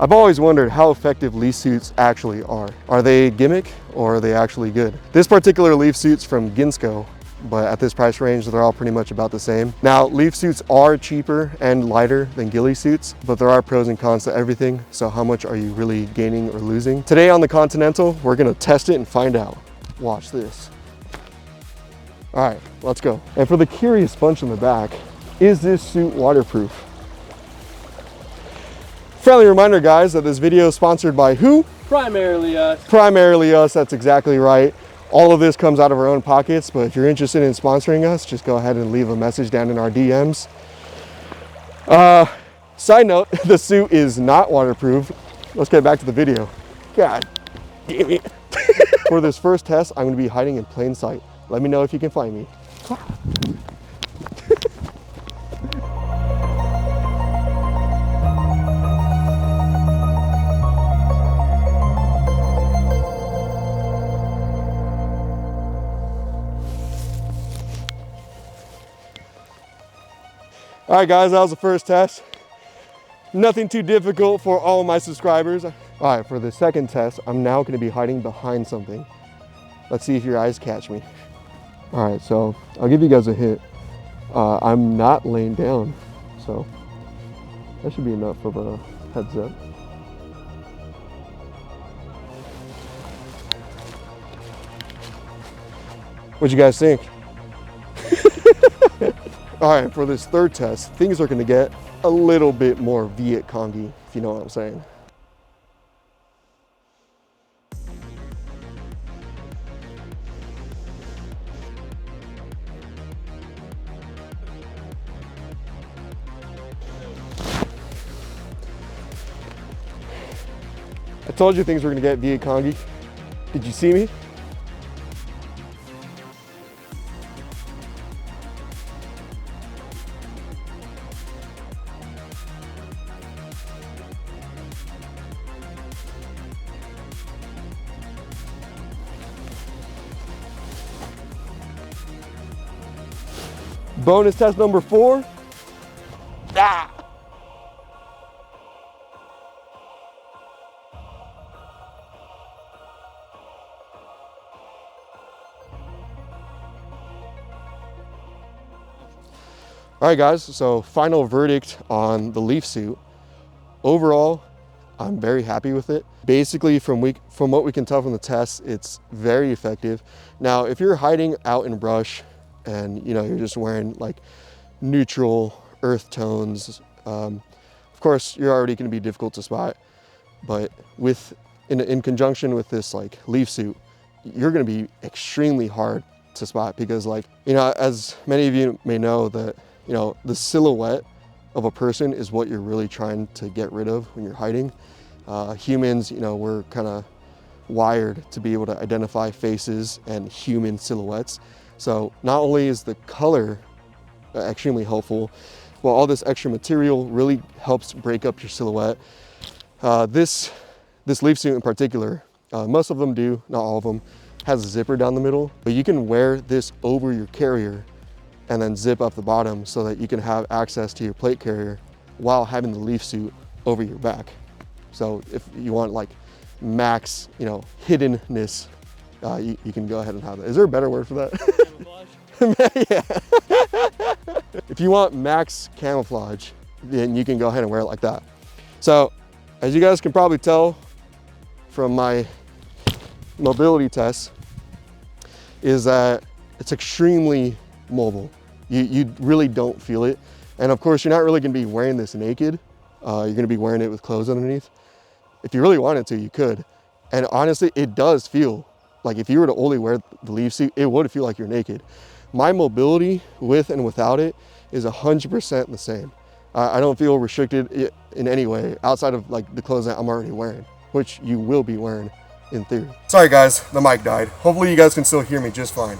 I've always wondered how effective leaf suits actually are. Are they gimmick or are they actually good? This particular leaf suit's from Ginsco, but at this price range, they're all pretty much about the same. Now, leaf suits are cheaper and lighter than ghillie suits, but there are pros and cons to everything. So how much are you really gaining or losing? Today on the Continental, we're gonna test it and find out. Watch this. All right, let's go. And for the curious bunch in the back, is this suit waterproof? Friendly reminder, guys, that this video is sponsored by who? Primarily us. Primarily us, that's exactly right. All of this comes out of our own pockets, but if you're interested in sponsoring us, just go ahead and leave a message down in our DMs. Side note, the suit is not waterproof. Let's get back to the video. God damn it. For this first test, I'm gonna be hiding in plain sight. Let me know if you can find me. All right, guys, that was the first test. Nothing too difficult for all of my subscribers. All right, for the second test, I'm now gonna be hiding behind something. Let's see if your eyes catch me. All right, so I'll give you guys a hint. I'm not laying down, so that should be enough of a heads up. What'd you guys think? All right, for this third test, things are gonna get a little bit more Viet Cong-y, if you know what I'm saying. I told you things were gonna get Viet Cong-y. Did you see me? Bonus test number 4. Ah! All right, guys, so final verdict on the leaf suit. Overall, I'm very happy with it. Basically, from what we can tell from the test, it's very effective. Now, if you're hiding out in brush and you're just wearing like neutral earth tones, of course, you're already going to be difficult to spot. But in conjunction with this like leaf suit, you're going to be extremely hard to spot because, like, as many of you may know, that the silhouette of a person is what you're really trying to get rid of when you're hiding. Humans, we're kind of wired to be able to identify faces and human silhouettes. So not only is the color extremely helpful, well, all this extra material really helps break up your silhouette. This leaf suit in particular, most of them do, not all of them, has a zipper down the middle, but you can wear this over your carrier and then zip up the bottom so that you can have access to your plate carrier while having the leaf suit over your back. So if you want like max, hiddenness, you can go ahead and have that. Is there a better word for that? Yeah. If you want max camouflage, then you can go ahead and wear it like that. So as you guys can probably tell from my mobility tests, is that it's extremely mobile. You really don't feel it. And of course, you're not really gonna be wearing this naked. You're gonna be wearing it with clothes underneath. If you really wanted to, you could. And honestly, it does feel like if you were to only wear the leaf suit, it would feel like you're naked. My mobility with and without it is 100% the same. I don't feel restricted in any way outside of like the clothes that I'm already wearing, which you will be wearing in theory. Sorry guys, the mic died. Hopefully you guys can still hear me just fine.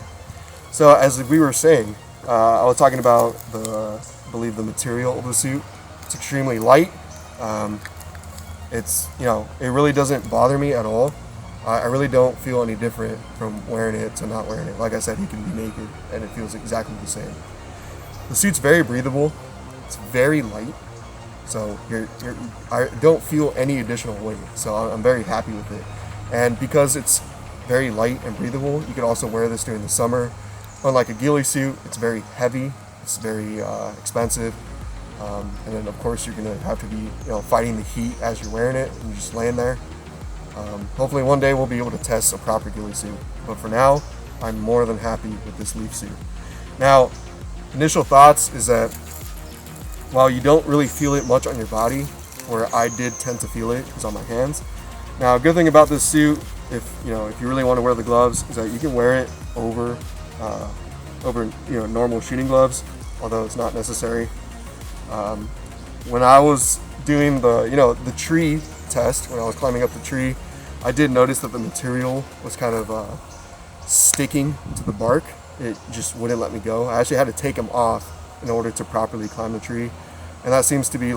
So as we were saying, I was talking about I believe the material of the suit. It's extremely light. It's, it really doesn't bother me at all. I really don't feel any different from wearing it to not wearing it. Like I said, you can be naked and it feels exactly the same. The suit's very breathable. It's very light. So I don't feel any additional weight, so I'm very happy with it. And because it's very light and breathable, you could also wear this during the summer. Unlike a ghillie suit, it's very heavy, it's very expensive, and then of course you're going to have to be fighting the heat as you're wearing it and you're just laying there. Hopefully one day we'll be able to test a proper ghillie suit, but for now I'm more than happy with this leaf suit. Now, initial thoughts is that while you don't really feel it much on your body, where I did tend to feel it, is on my hands. Now, a good thing about this suit, if you really want to wear the gloves, is that you can wear it over normal shooting gloves, although it's not necessary. When I was doing the tree test, when I was climbing up the tree, I did notice that the material was kind of sticking to the bark. It just wouldn't let me go. I actually had to take them off in order to properly climb the tree, and that seems to be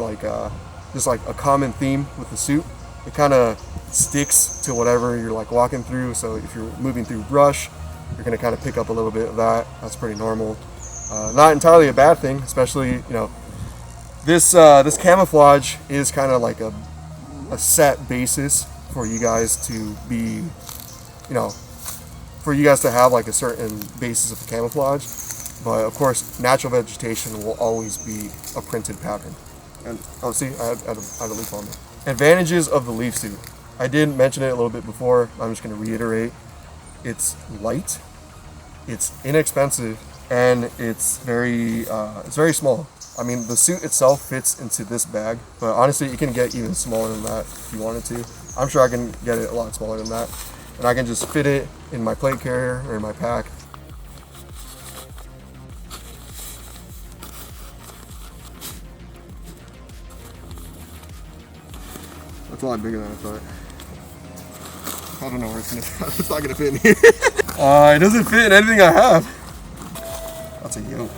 just like a common theme with the suit. It kind of sticks to whatever you're walking through, so if you're moving through brush, you're going to kind of pick up a little bit of that. That's pretty normal. Not entirely a bad thing, especially this camouflage is kind of like a set basis for you guys to be, for you guys to have a certain basis of the camouflage. But of course, natural vegetation will always be a printed pattern. And see, I had a leaf on me. Advantages of the leaf suit. I did mention it a little bit before. I'm just going to reiterate. It's light, it's inexpensive, and it's very small. I mean, the suit itself fits into this bag, but honestly, you can get even smaller than that if you wanted to. I'm sure I can get it a lot smaller than that, and I can just fit it in my plate carrier or in my pack. That's a lot bigger than I thought. I don't know where it's gonna fit. It's not gonna fit in here. It doesn't fit in anything I have. That's a yoke.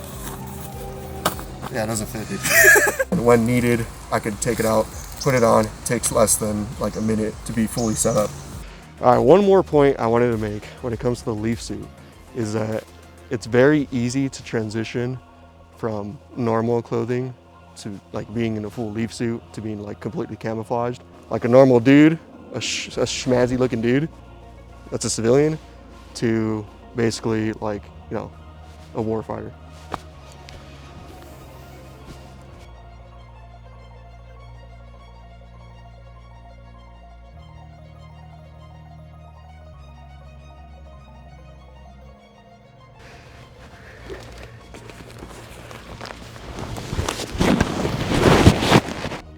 Yeah, it doesn't fit, dude. When needed, I could take it out, put it on. It takes less than a minute to be fully set up. All right, one more point I wanted to make when it comes to the leaf suit is that it's very easy to transition from normal clothing to being in a full leaf suit to being completely camouflaged. Like a normal dude, a schmazzy looking dude that's a civilian, to basically a warfighter.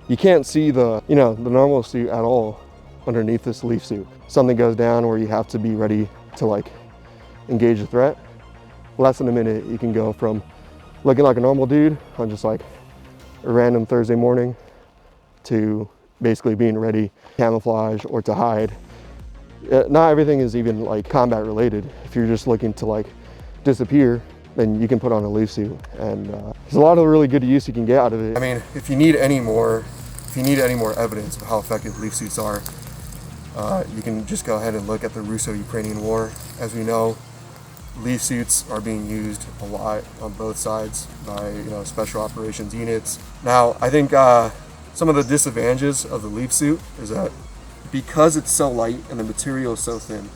You can't see the normal suit at all underneath this leaf suit. Something goes down where you have to be ready to engage a threat. Less than a minute, you can go from looking like a normal dude on just a random Thursday morning to basically being ready, camouflage or to hide. Not everything is even combat related. If you're just looking to disappear, then you can put on a leaf suit, and there's a lot of really good use you can get out of it. I mean, if you need any more evidence of how effective leaf suits are, you can just go ahead and look at the Russo-Ukrainian War. As we know, leaf suits are being used a lot on both sides by special operations units. Now, I think some of the disadvantages of the leaf suit is that because it's so light and the material is so thin,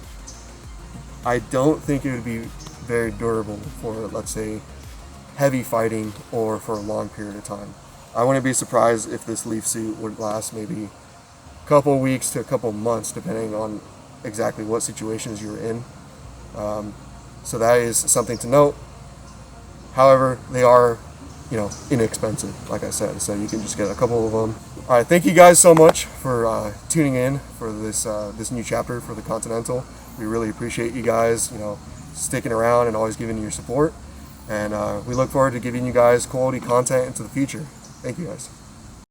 I don't think it would be very durable for, let's say, heavy fighting or for a long period of time. I wouldn't be surprised if this leaf suit would last maybe a couple weeks to a couple months, depending on exactly what situations you're in. So that is something to note. However, they are, inexpensive, like I said, so you can just get a couple of them. All right, thank you guys so much for tuning in for this new chapter for the Continental. We really appreciate you guys, sticking around and always giving your support. And we look forward to giving you guys quality content into the future. Thank you guys.